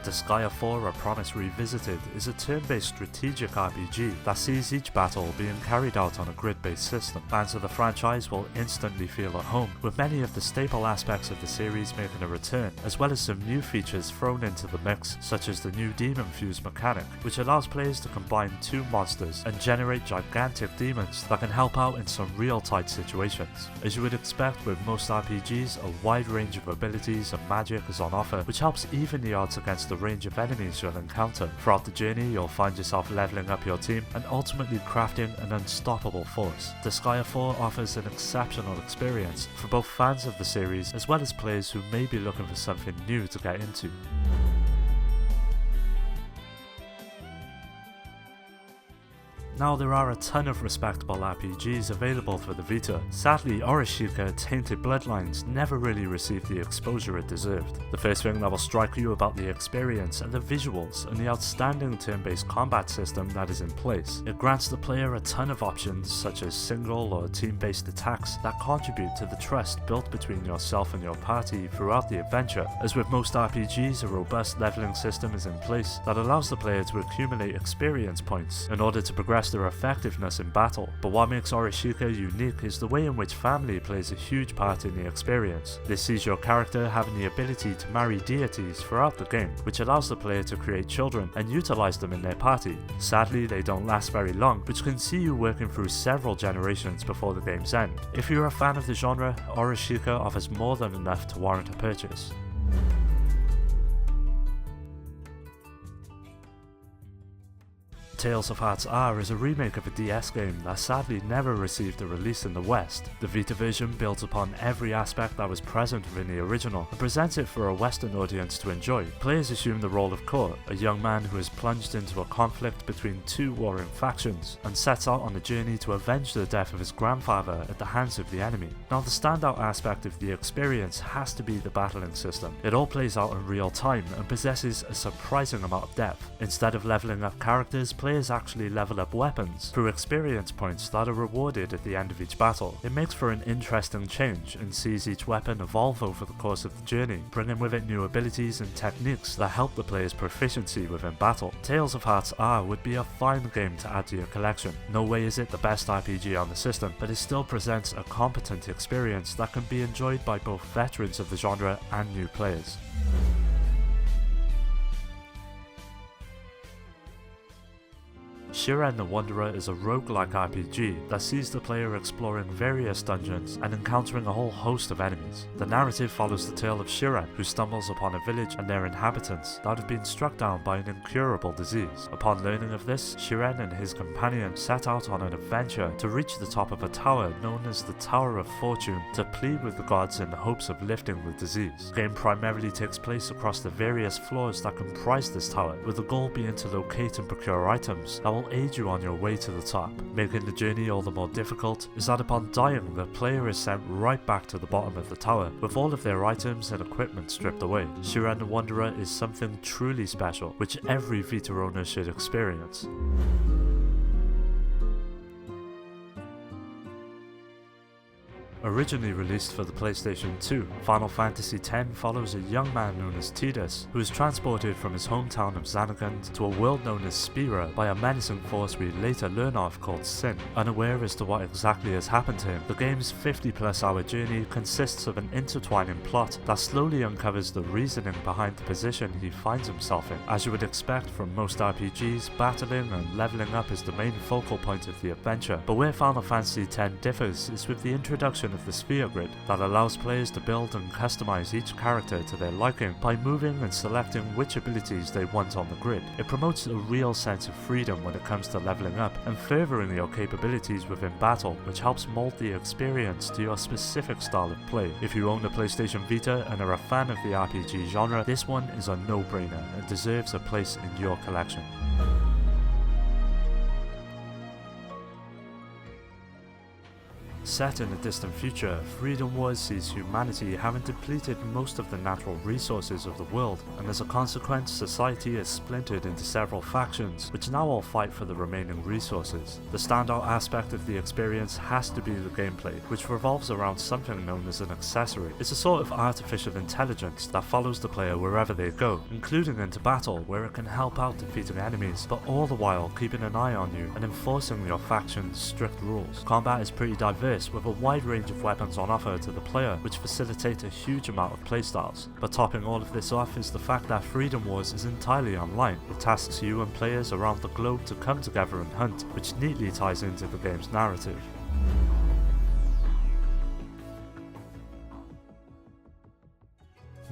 Disgaea 4: A Promise Revisited is a turn-based strategic RPG that sees each battle being carried out on a grid-based system. Fans of the franchise will instantly feel at home, with many of the staple aspects of the series making a return, as well as some new features thrown into the mix, such as the new Demon Fuse mechanic, which allows players to combine two monsters and generate gigantic demons that can help out in some real tight situations. As you would expect with most RPGs, a wide range of abilities and magic is on offer, which helps even the odds against the range of enemies you'll encounter. Throughout the journey, you'll find yourself leveling up your team and ultimately crafting an unstoppable force. Disgaea 4 offers an exceptional experience for both fans of the series as well as players who may be looking for something new to get into. Now, there are a ton of respectable RPGs available for the Vita. Sadly, Orishika Tainted Bloodlines never really received the exposure it deserved. The first thing that will strike you about the experience are the visuals and the outstanding turn-based combat system that is in place. It grants the player a ton of options such as single or team-based attacks that contribute to the trust built between yourself and your party throughout the adventure. As with most RPGs, a robust leveling system is in place that allows the player to accumulate experience points in order to progress their effectiveness in battle. But what makes Orishika unique is the way in which family plays a huge part in the experience. This sees your character having the ability to marry deities throughout the game, which allows the player to create children and utilize them in their party. Sadly, they don't last very long, which can see you working through several generations before the game's end. If you're a fan of the genre, Orishika offers more than enough to warrant a purchase. Tales of Hearts R is a remake of a DS game that sadly never received a release in the West. The Vita version builds upon every aspect that was present within the original and presents it for a Western audience to enjoy. Players assume the role of Kor, a young man who is plunged into a conflict between two warring factions, and sets out on a journey to avenge the death of his grandfather at the hands of the enemy. Now, the standout aspect of the experience has to be the battling system. It all plays out in real time and possesses a surprising amount of depth. Instead of leveling up characters, players actually level up weapons through experience points that are rewarded at the end of each battle. It makes for an interesting change and sees each weapon evolve over the course of the journey, bringing with it new abilities and techniques that help the player's proficiency within battle. Tales of Hearts R would be a fine game to add to your collection. No way is it the best RPG on the system, but it still presents a competent experience that can be enjoyed by both veterans of the genre and new players. Shiren the Wanderer is a roguelike RPG that sees the player exploring various dungeons and encountering a whole host of enemies. The narrative follows the tale of Shiren, who stumbles upon a village and their inhabitants that have been struck down by an incurable disease. Upon learning of this, Shiren and his companion set out on an adventure to reach the top of a tower known as the Tower of Fortune to plead with the gods in the hopes of lifting the disease. The game primarily takes place across the various floors that comprise this tower, with the goal being to locate and procure items that will aid you on your way to the top. Making the journey all the more difficult is that upon dying, the player is sent right back to the bottom of the tower, with all of their items and equipment stripped away. Shiren the Wanderer is something truly special, which every Vita owner should experience. Originally released for the PlayStation 2, Final Fantasy X follows a young man known as Tidus, who is transported from his hometown of Xanagund to a world known as Spira by a menacing force we later learn of called Sin. Unaware as to what exactly has happened to him, the game's 50+ hour journey consists of an intertwining plot that slowly uncovers the reasoning behind the position he finds himself in. As you would expect from most RPGs, battling and leveling up is the main focal point of the adventure, but where Final Fantasy X differs is with the introduction of the sphere grid that allows players to build and customize each character to their liking by moving and selecting which abilities they want on the grid. It promotes a real sense of freedom when it comes to leveling up and furthering your capabilities within battle, which helps mold the experience to your specific style of play. If you own a PlayStation Vita and are a fan of the RPG genre, this one is a no-brainer and deserves a place in your collection. Set in a distant future, Freedom Wars sees humanity having depleted most of the natural resources of the world, and as a consequence, society is splintered into several factions, which now all fight for the remaining resources. The standout aspect of the experience has to be the gameplay, which revolves around something known as an accessory. It's a sort of artificial intelligence that follows the player wherever they go, including into battle, where it can help out defeating enemies, but all the while keeping an eye on you and enforcing your faction's strict rules. Combat is pretty diverse, with a wide range of weapons on offer to the player, which facilitate a huge amount of playstyles. But topping all of this off is the fact that Freedom Wars is entirely online. It tasks you and players around the globe to come together and hunt, which neatly ties into the game's narrative.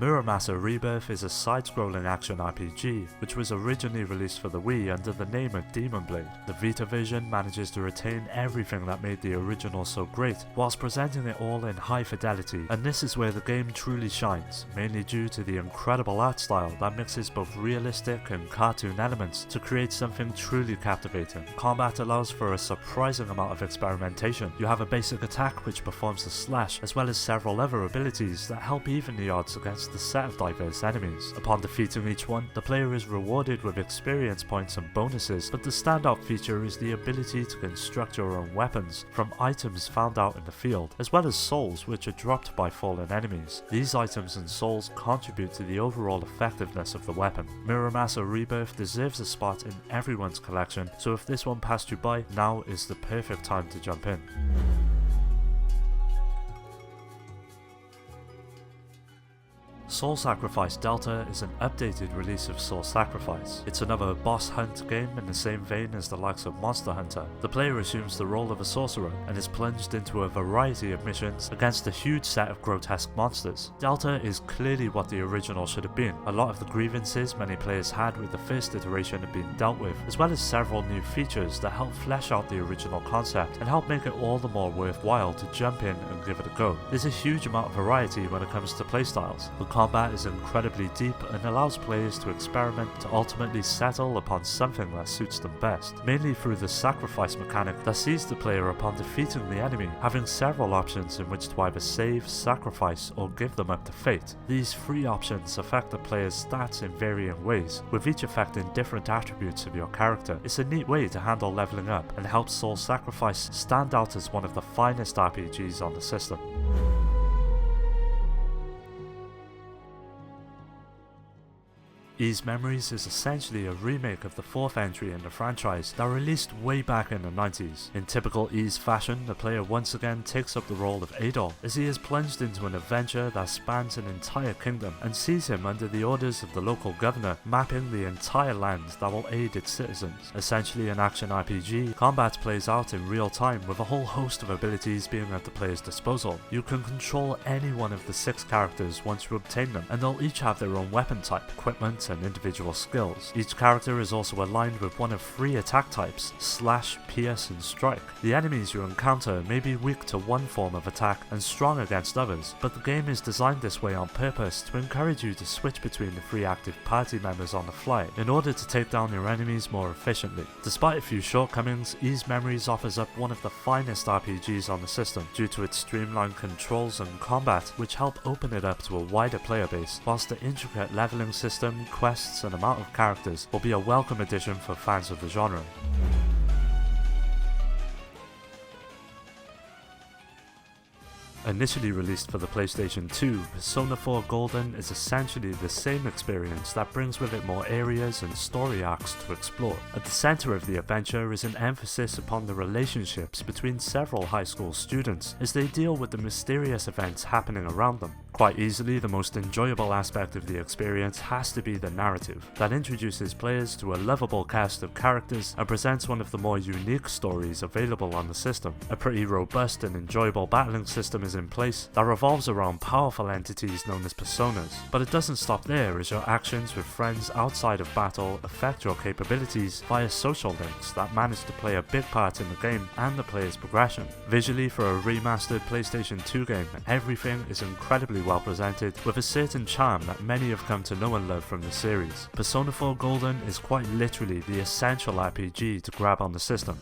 Muramasa Rebirth is a side-scrolling action RPG, which was originally released for the Wii under the name of Demon Blade. The Vita version manages to retain everything that made the original so great, whilst presenting it all in high fidelity, and this is where the game truly shines, mainly due to the incredible art style that mixes both realistic and cartoon elements to create something truly captivating. Combat allows for a surprising amount of experimentation. You have a basic attack which performs a slash, as well as several other abilities that help even the odds against the set of diverse enemies. Upon defeating each one, the player is rewarded with experience points and bonuses, but the standout feature is the ability to construct your own weapons from items found out in the field, as well as souls which are dropped by fallen enemies. These items and souls contribute to the overall effectiveness of the weapon. Muramasa Rebirth deserves a spot in everyone's collection, so if this one passed you by, now is the perfect time to jump in. Soul Sacrifice Delta is an updated release of Soul Sacrifice. It's another boss hunt game in the same vein as the likes of Monster Hunter. The player assumes the role of a sorcerer and is plunged into a variety of missions against a huge set of grotesque monsters. Delta is clearly what the original should have been. A lot of the grievances many players had with the first iteration have been dealt with, as well as several new features that help flesh out the original concept and help make it all the more worthwhile to jump in and give it a go. There's a huge amount of variety when it comes to playstyles. The combat is incredibly deep and allows players to experiment to ultimately settle upon something that suits them best, mainly through the sacrifice mechanic that sees the player upon defeating the enemy having several options in which to either save, sacrifice, or give them up to fate. These three options affect the player's stats in varying ways, with each affecting different attributes of your character. It's a neat way to handle leveling up and helps Soul Sacrifice stand out as one of the finest RPGs on the system. Ys Memories is essentially a remake of the fourth entry in the franchise that released way back in the 90s. In typical Ys fashion, the player once again takes up the role of Adol, as he is plunged into an adventure that spans an entire kingdom and sees him under the orders of the local governor, mapping the entire land that will aid its citizens. Essentially an action RPG, combat plays out in real time with a whole host of abilities being at the player's disposal. You can control any one of the 6 characters once you obtain them, and they'll each have their own weapon type, equipment, and individual skills. Each character is also aligned with one of 3 attack types: slash, pierce, and strike. The enemies you encounter may be weak to one form of attack and strong against others, but the game is designed this way on purpose to encourage you to switch between the 3 active party members on the fly in order to take down your enemies more efficiently. Despite a few shortcomings, Ys Memories offers up one of the finest RPGs on the system due to its streamlined controls and combat, which help open it up to a wider player base, whilst the intricate leveling system, quests, and amount of characters will be a welcome addition for fans of the genre. Initially released for the PlayStation 2, Persona 4 Golden is essentially the same experience that brings with it more areas and story arcs to explore. At the centre of the adventure is an emphasis upon the relationships between several high school students as they deal with the mysterious events happening around them. Quite easily, the most enjoyable aspect of the experience has to be the narrative, that introduces players to a lovable cast of characters and presents one of the more unique stories available on the system. A pretty robust and enjoyable battling system is in place that revolves around powerful entities known as personas, but it doesn't stop there, as your actions with friends outside of battle affect your capabilities via social links that manage to play a big part in the game and the player's progression. Visually, for a remastered PlayStation 2 game, everything is incredibly well presented, with a certain charm that many have come to know and love from the series. Persona 4 Golden is quite literally the essential RPG to grab on the system.